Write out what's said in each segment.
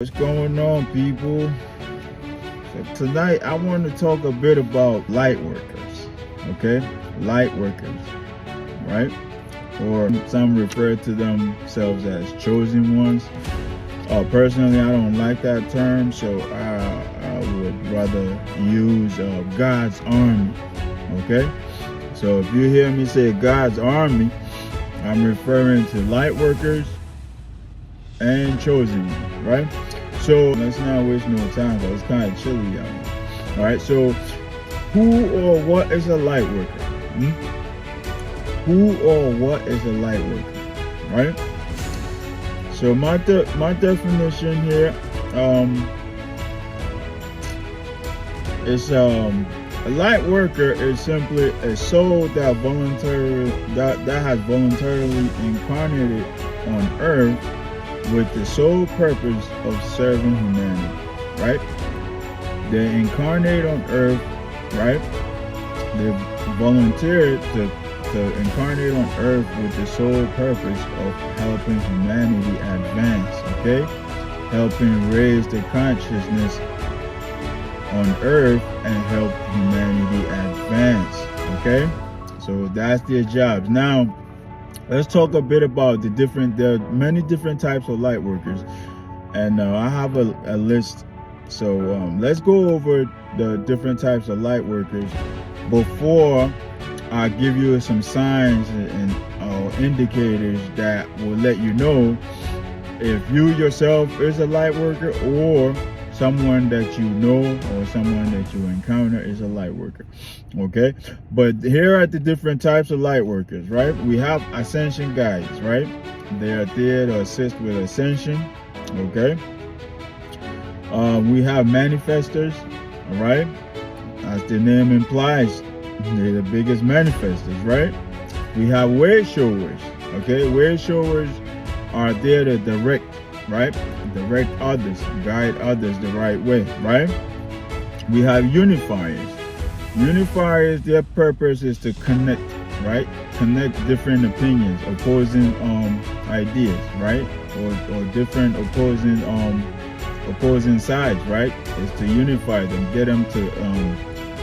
What's going on, people? So tonight I want to talk a bit about light workers. Okay, light workers, right? Or some refer to themselves as chosen ones. Personally, I don't like that term, so I would rather use God's army. Okay, so if you hear me say God's army, I'm referring to light workers and chosen ones, right? So let's not waste no time, because it's kind of chilly out here. All right, so who or what is a light worker? Who or what is a light worker, right? So my definition here is a light worker is simply a soul that has voluntarily incarnated on earth with the sole purpose of serving humanity, right? They incarnate on earth, right? They volunteered to incarnate on earth with the sole purpose of helping humanity advance, okay? Helping raise the consciousness on earth and help humanity advance, okay? So that's their jobs. Now, let's talk a bit about there are many different types of light workers, and I have a list. So let's go over the different types of light workers before I give you some signs and indicators that will let you know if you yourself is a light worker or someone that you know or someone that you encounter is a light worker. Okay, but here are the different types of light workers, right? We have Ascension Guides, right? They are there to assist with ascension. Okay, we have Manifestors, all right? As the name implies, they're the biggest manifestors, right? We have Wayshowers. Okay, Wayshowers are there to direct, right? Direct others, guide others the right way, right? We have Unifiers. Unifiers, their purpose is to connect, right? Connect different opinions, opposing ideas, right? Or different opposing sides, right? Is to unify them, get them to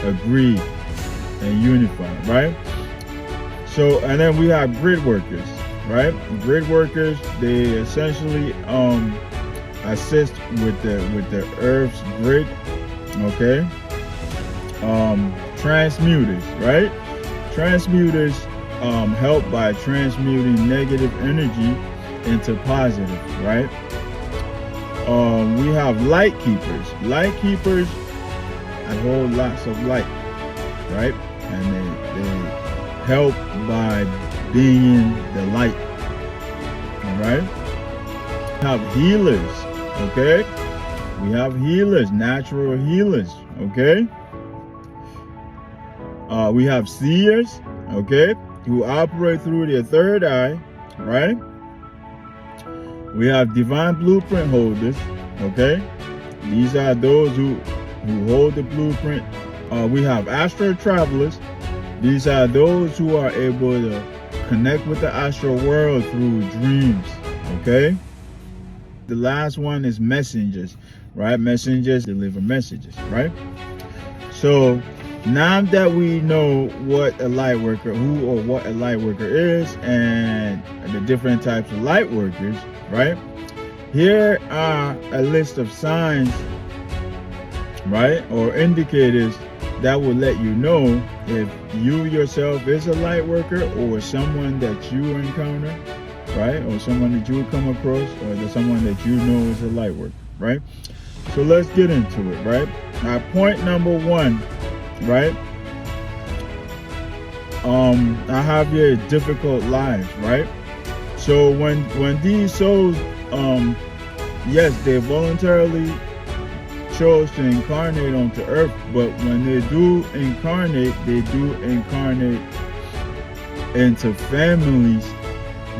agree and unify, right? So, and then we have Gridworkers, right? Gridworkers, they essentially assist with the Earth's grid, okay? Transmuters, right? Transmuters help by transmuting negative energy into positive, right? We have Lightkeepers. Lightkeepers hold lots of light, right? And they help by being the light, all right? We have healers, okay? We have healers, natural healers, okay? We have seers, okay, who operate through their third eye, right? We have divine blueprint holders, okay? These are those who hold the blueprint. We have Astral Travelers. These are those who are able to connect with the astral world through dreams, okay? The last one is messengers, right? Messengers deliver messages, right? So now that we know what a light worker, who or what a light worker is, and the different types of light workers, right? Here are a list of signs, right, or indicators that will let you know if you yourself is a light worker or someone that you encounter, right, or someone that you would come across, or someone that you know is a light worker, right? So let's get into it, right? Now, point number one, right? I have here difficult lives, right? So when these souls, yes, they voluntarily chose to incarnate onto earth, but when they do incarnate into families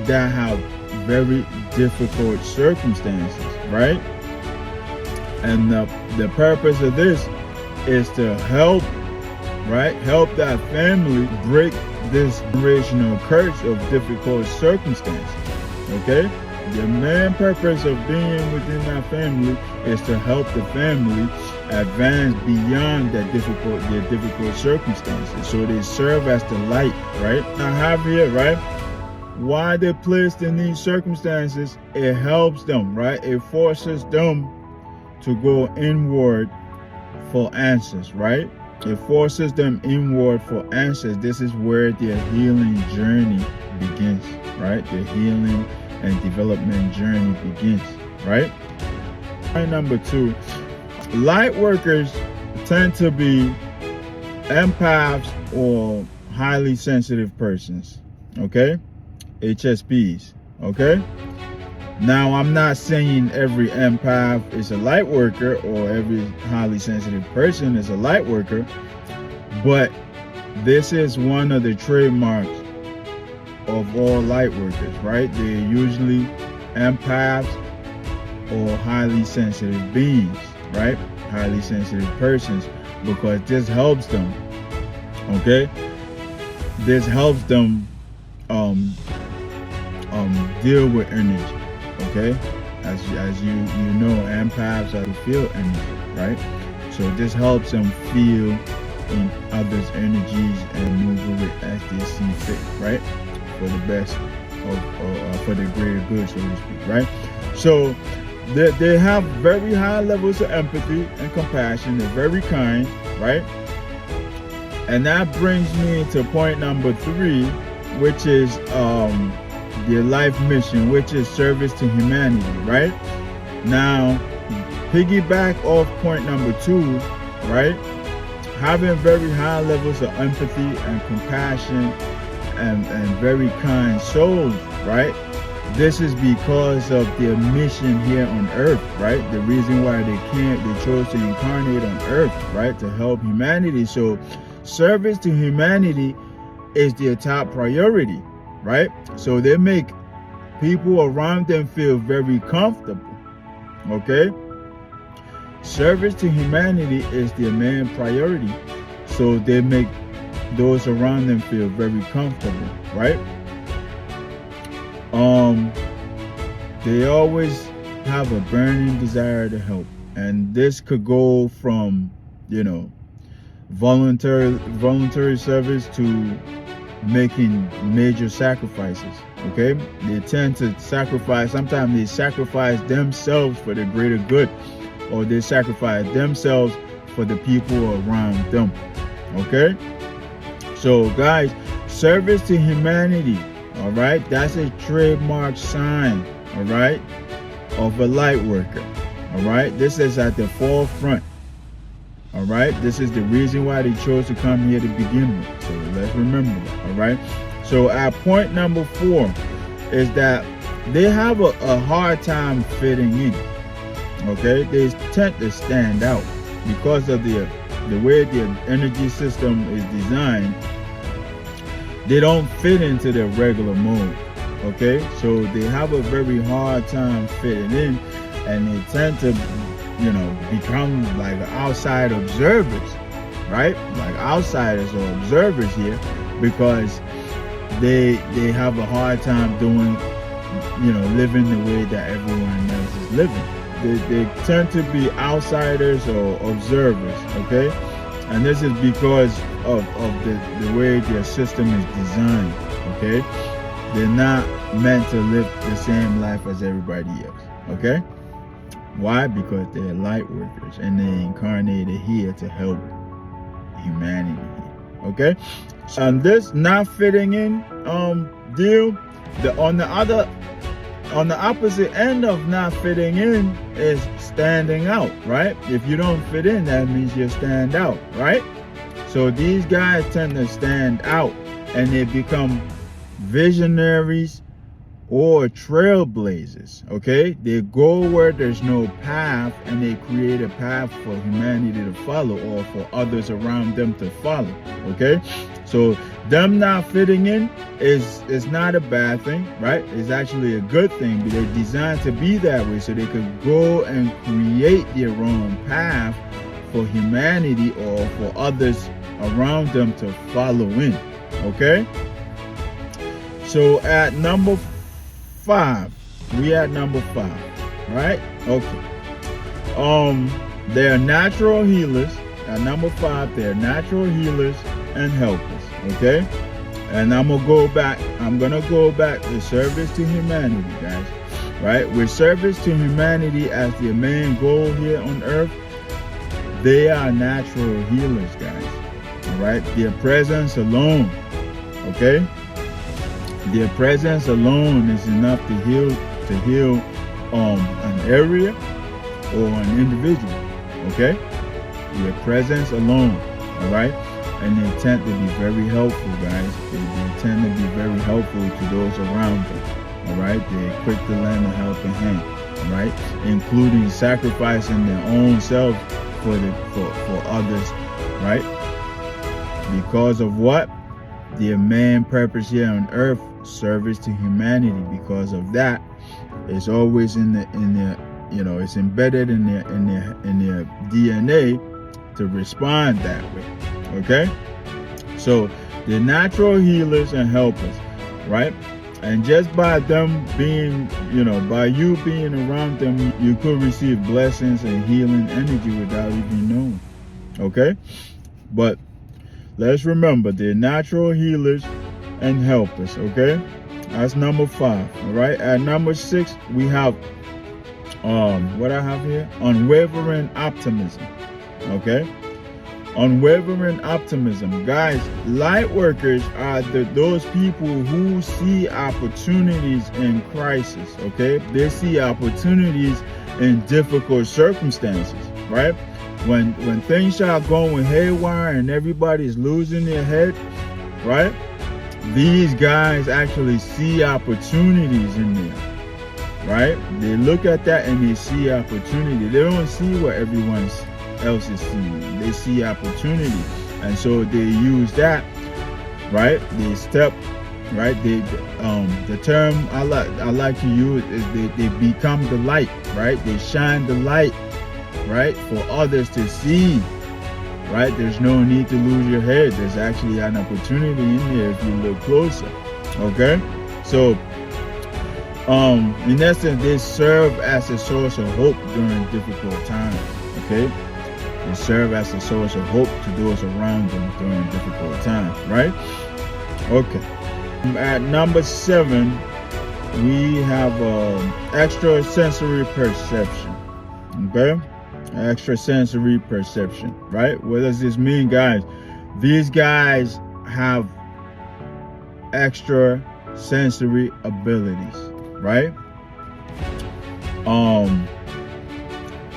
that have very difficult circumstances, right? And the purpose of this is to help, right? Help that family break this generational curse of difficult circumstances, okay? The main purpose of being within that family is to help the family advance beyond their difficult circumstances. So they serve as the light, right? I have here, right? Why they're placed in these circumstances, it helps them, right? It forces them to go inward for answers, right? It forces them inward for answers. This is where their healing journey begins, right? The healing and development journey begins, right? Point number 2, light workers tend to be empaths or highly sensitive persons, okay? HSPs, okay? Now, I'm not saying every empath is a light worker or every highly sensitive person is a light worker, but this is one of the trademarks of all light workers, right? They're usually empaths or highly sensitive beings, right? Highly sensitive persons, because this helps them, okay? This helps them deal with energy, okay? As you know, empaths are to feel energy, right? So this helps them feel in others' energies and move with it as they see fit, right? For the best of for the greater good, so to speak, right? So they have very high levels of empathy and compassion. They're very kind, right? And that brings me to point number 3, which is their life mission, which is service to humanity, right? Now, piggyback off point number 2, right? Having very high levels of empathy and compassion and very kind souls, right? This is because of their mission here on earth, right? The reason why they chose to incarnate on earth, right? To help humanity. So service to humanity is their top priority, right? So they make people around them feel very comfortable, okay? Service to humanity is their main priority. So they make those around them feel very comfortable, right? They always have a burning desire to help, and this could go from, you know, voluntary service to making major sacrifices, okay? They tend to sacrifice, sometimes they sacrifice themselves for the greater good, or they sacrifice themselves for the people around them, okay? So guys, service to humanity, all right, that's a trademark sign, all right, of a light worker, all right? This is at the forefront, all right? This is the reason why they chose to come here to begin with. So let's remember that, all right? So at point number 4 is that they have a hard time fitting in, okay? They tend to stand out because of the way their energy system is designed. They don't fit into their regular mode, okay? So they have a very hard time fitting in, and they tend to, you know, become like outside observers, right? Like outsiders or observers here, because they have a hard time doing, you know, living the way that everyone else is living. They tend to be outsiders or observers, okay? And this is because of the way their system is designed, okay? They're not meant to live the same life as everybody else, okay? Why? Because they're light workers and they incarnated here to help humanity, okay? And this not fitting in deal, on the opposite end of not fitting in is standing out, right? If you don't fit in, that means you stand out, right? So these guys tend to stand out, and they become visionaries or trailblazers, okay? They go where there's no path, and they create a path for humanity to follow, or for others around them to follow, okay? So them not fitting in is not a bad thing, right? It's actually a good thing, but they're designed to be that way so they could go and create their own path for humanity or for others around them to follow in, okay? So at number 5, We at number 5, right? Okay. They're natural healers. At number 5, they're natural healers and helpers. Okay. And I'm gonna go back to service to humanity, guys. Right? With service to humanity as their main goal here on earth, they are natural healers, guys. All right? Their presence alone, okay? Their presence alone is enough to heal an area or an individual, okay? Their presence alone, all right? And they tend to be very helpful, guys. They tend to be very helpful to those around them, all right? They're quick to lend a helping hand, all right? Including sacrificing their own self for others, right? Because of what? Their main purpose here on earth, service to humanity. Because of that, it's always in their it's embedded in their DNA to respond that way. Okay, so they're natural healers and helpers, right? And just by them being, by you being around them, you could receive blessings and healing energy without even knowing. Okay, but let's remember they're natural healers and helpers. Okay, that's number 5. All right, at number 6 we have what I have here, unwavering optimism. Okay. Unwavering optimism, guys. Lightworkers are those people who see opportunities in crisis. Okay, they see opportunities in difficult circumstances, right? When things are going haywire and everybody's losing their head, right? These guys actually see opportunities in there, right? They look at that and they see opportunity. They don't see what everyone else is seeing. They see opportunity, and so they use that, right? They step, right? They the term I like to use is they become the light, right? They shine the light, right, for others to see, right? There's no need to lose your head. There's actually an opportunity in there if you look closer. Okay, so in essence, they serve as a source of hope during difficult times. Okay, they serve as a source of hope to those around them during difficult times, right? Okay. At number 7, we have extrasensory perception. Okay, extrasensory perception, right? What does this mean, guys? These guys have extrasensory abilities, right?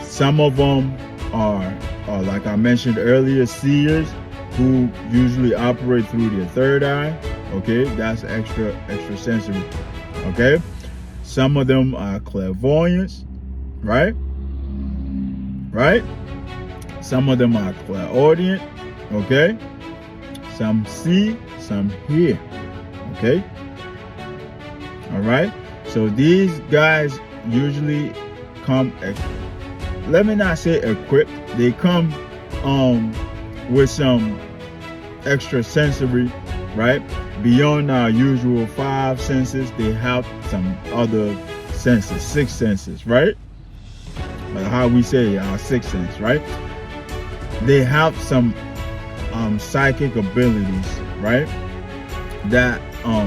Some of them are like I mentioned earlier, seers, who usually operate through their third eye. Okay, that's extrasensory. Okay, some of them are clairvoyants, right? Some of them are clairaudient. Okay, some see, some hear. Okay, all right. So these guys usually come, let me not say equipped, they come with some extrasensory, right? Beyond our usual 5 senses, they have some other senses, 6 senses, right? How we say our 6th sense, right? They have some psychic abilities, right? That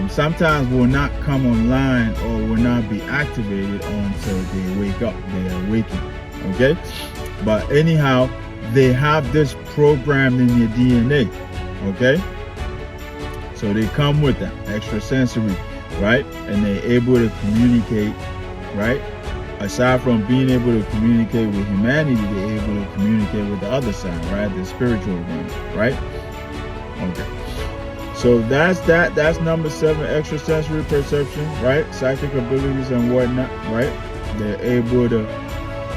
sometimes will not come online or will not be activated until they wake up, they awaken. Okay, but anyhow, they have this programmed in your DNA. Okay, so they come with that extrasensory, right? And they're able to communicate, right? Aside from being able to communicate with humanity, they're able to communicate with the other side, right? The spiritual one, right? Okay, so that's number 7, extrasensory perception, right? Psychic abilities and whatnot, right? They're able to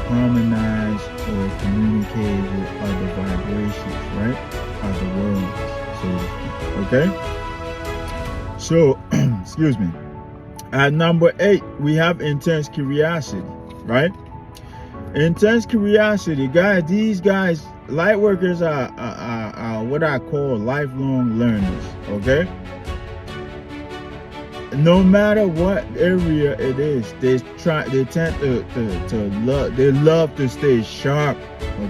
harmonize or communicate with other vibrations, right? Other worlds, so to speak. Okay, so excuse me. At number 8, we have intense curiosity, right? Intense curiosity, guys. These guys, lightworkers, are what I call lifelong learners. Okay, no matter what area it is, they tend to love to stay sharp.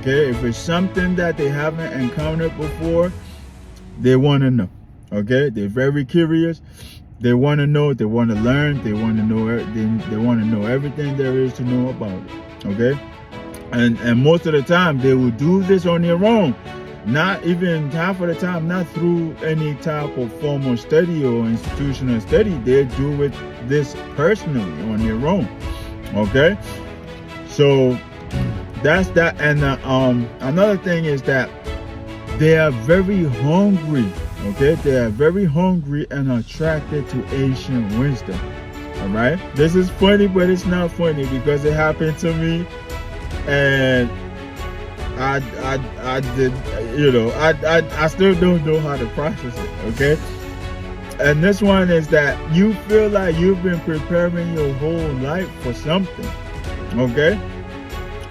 Okay, if it's something that they haven't encountered before, they want to know. Okay, they're very curious. They want to know. They want to learn. They want to know. They want to know everything there is to know about it. Okay, and most of the time they will do this on their own. Not even half of the time, not through any type of formal study or institutional study. They do this personally on their own. Okay, so that's that. And another thing is that they are very hungry. Okay, they are very hungry and attracted to ancient wisdom. All right, this is funny, but it's not funny because it happened to me, and I did, you know, I still don't know how to process it. Okay, and this one is that you feel like you've been preparing your whole life for something. Okay,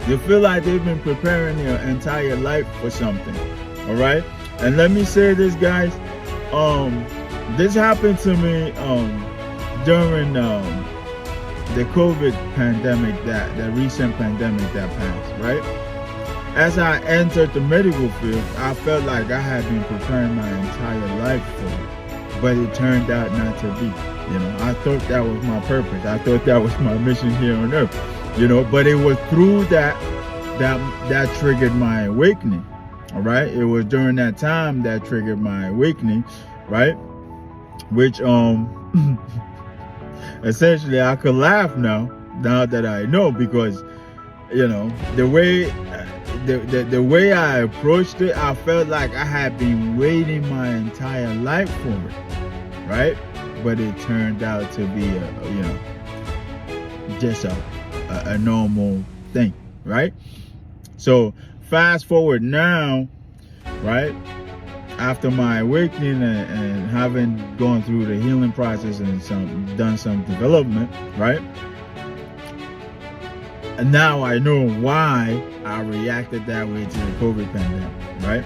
you feel like they've been preparing your entire life for something. All right, and let me say this, guys. This happened to me during the COVID pandemic, the recent pandemic that passed. Right. As I entered the medical field, I felt like I had been preparing my entire life for it, but it turned out not to be. You know, I thought that was my purpose. I thought that was my mission here on earth. You know, but it was through that triggered my awakening. All right, it was during that time that triggered my awakening, right? Which essentially I could laugh now that I know, because you know the way I approached it, I felt like I had been waiting my entire life for it, right? But it turned out to be just a normal thing, right? So fast forward now, right? After my awakening and having gone through the healing process and done some development, right? And now I know why I reacted that way to the COVID pandemic, right?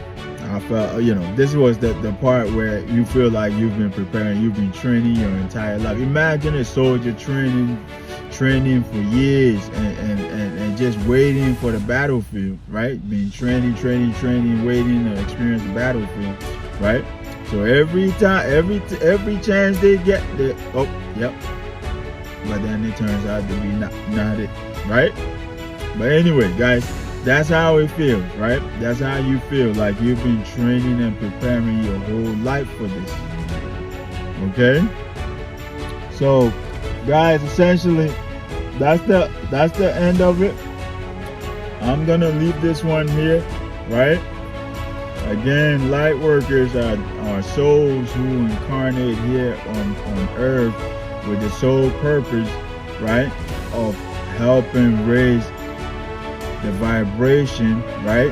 I felt, you know, this was the part where you feel like you've been preparing, you've been training your entire life. Imagine a soldier training for years and just waiting for the battlefield, right? Being training, waiting to experience the battlefield, right? So every time, every chance they get, but then it turns out to be not it, right? But anyway, guys, that's how it feels, right? That's how you feel, like you've been training and preparing your whole life for this. Okay? So, guys, essentially, that's the end of it. I'm gonna leave this one here, right? Again, light workers are souls who incarnate here on earth with the sole purpose, right, of helping raise the vibration, right,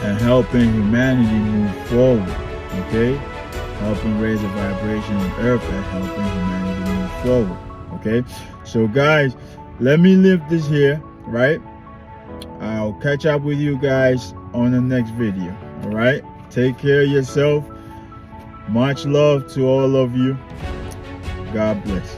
and helping humanity move forward. Okay, helping raise the vibration on earth and helping humanity move forward. Okay, so guys, let me leave this here, right? I'll catch up with you guys on the next video. All right, take care of yourself. Much love to all of you. God bless.